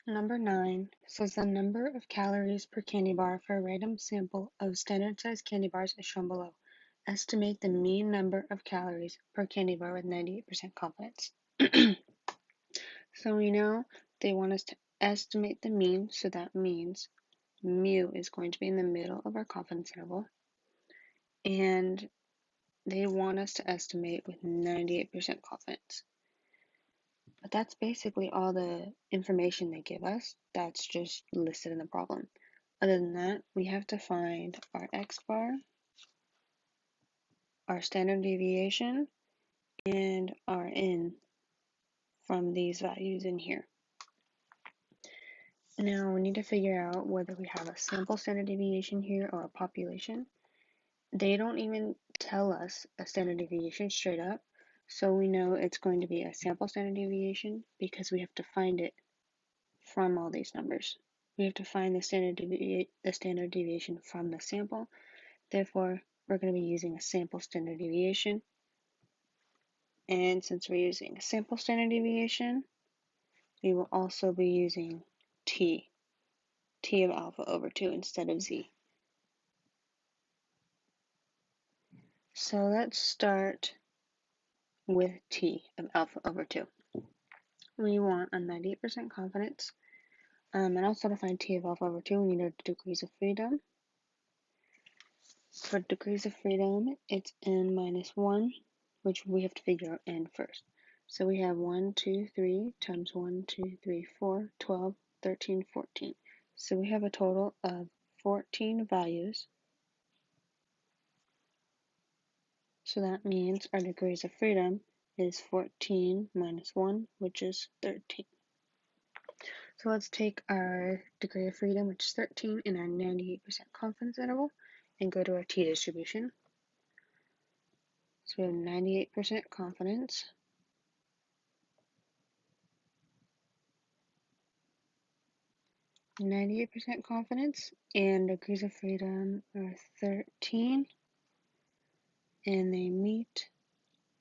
Number 9 says the number of calories per candy bar for a random sample of standard size candy bars is shown below. Estimate the mean number of calories per candy bar with 98% confidence. So we know they want us to estimate the mean, so that means mu is going to be in the middle of our confidence interval. And they want us to estimate with 98% confidence. But that's basically all the information they give us. That's just listed in the problem. Other than that, we have to find our x bar, our standard deviation, and our n from these values in here. Now we need to figure out whether we have a sample standard deviation here or a population. They don't even tell us a standard deviation straight up, so we know it's going to be a sample standard deviation because we have to find it from all these numbers. We have to find the standard deviation from the sample. Therefore, we're going to be using a sample standard deviation. And since we're using a sample standard deviation, we will also be using t of alpha over 2 instead of z. So let's start with t of alpha over 2. We want a 98% confidence. And also to find t of alpha over 2, we need our degrees of freedom. For degrees of freedom, it's n minus 1, which we have to figure out n first. So we have 1, 2, 3 times 1, 2, 3, 4, 12, 13, 14. So we have a total of 14 values. So that means our degrees of freedom is 14 minus 1, which is 13. So let's take our degree of freedom, which is 13, in our 98% confidence interval, and go to our t distribution. So we have 98% confidence. And degrees of freedom are 13, and they meet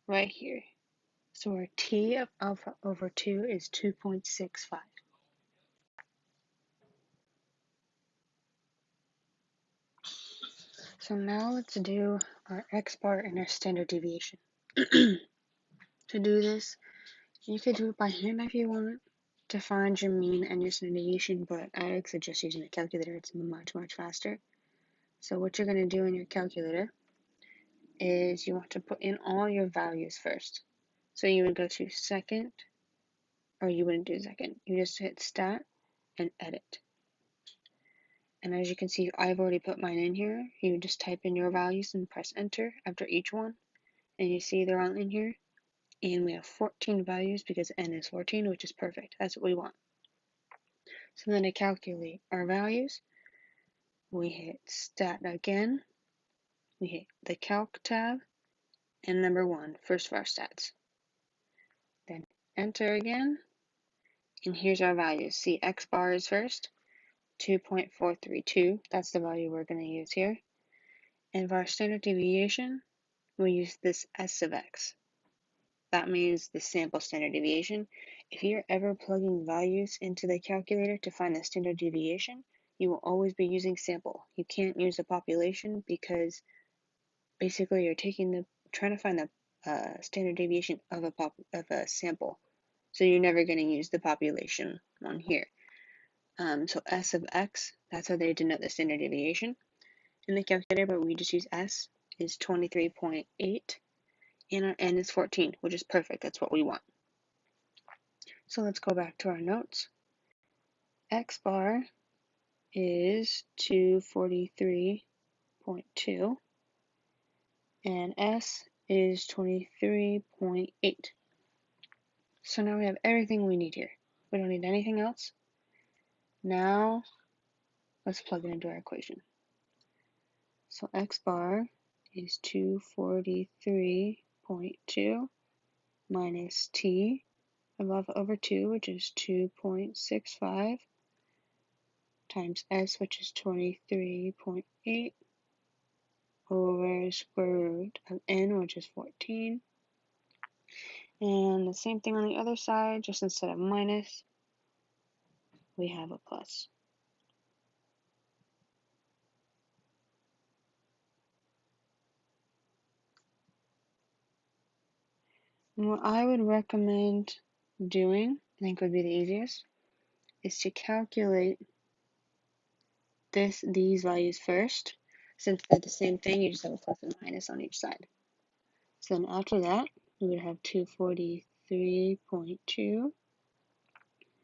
right here. So our t of alpha over 2 is 2.65. So now let's do our x bar and our standard deviation. To do this, you could do it by hand if you want to find your mean and your standard deviation, but I suggest using a calculator. It's much, much faster. So what you're going to do in your calculator is you want to put in all your values first. So you would go to second, or you wouldn't do second. You just hit stat and edit. And as you can see, I've already put mine in here. You just type in your values and press enter after each one. And you see they're all in here. And we have 14 values because n is 14, which is perfect. That's what we want. So then to calculate our values, we hit stat again. We hit the calc tab and number 1, first of our stats. Then enter again. And here's our values. See, x bar is first. 2.432, that's the value we're going to use here. And for our standard deviation, we use this S of x. That means the sample standard deviation. If you're ever plugging values into the calculator to find the standard deviation, you will always be using sample. You can't use a population because basically you're trying to find the standard deviation of a sample. So you're never going to use the population one here. So S of x, that's how they denote the standard deviation in the calculator, but we just use S, is 23.8, and our N is 14, which is perfect. That's what we want. So let's go back to our notes. X bar is 243.2, and S is 23.8. So now we have everything we need here. We don't need anything else. Now, let's plug it into our equation. So x bar is 243.2 minus t of alpha over 2, which is 2.65, times s, which is 23.8, over square root of n, which is 14. And the same thing on the other side, just instead of minus, we have a plus. And what I would recommend doing, I think would be the easiest, is to calculate these values first. Since they're the same thing, you just have a plus and minus on each side. So then after that, we would have 243.2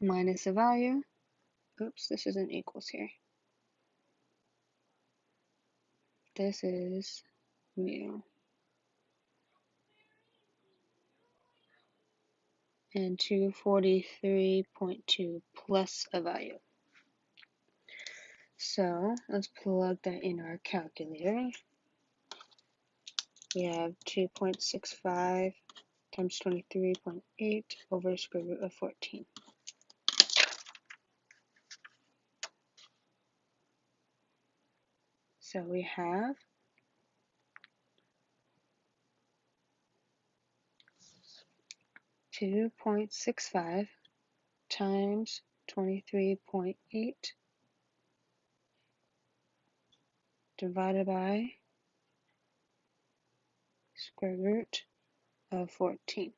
minus a value. Oops, this isn't equals here. This is mu. And 243.2 plus a value. So let's plug that in our calculator. We have 2.65 times 23.8 over square root of 14. So we have 2.65 times 23.8 divided by square root of 14.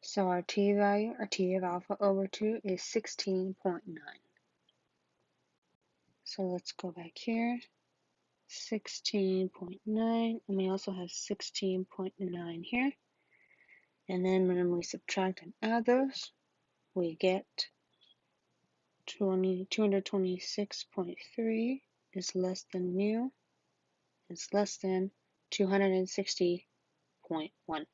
So our t value, our t of alpha over 2 is 16.9. So let's go back here. 16.9, and we also have 16.9 here. And then when we subtract and add those, we get 226.3 is less than mu, is less than 260.1.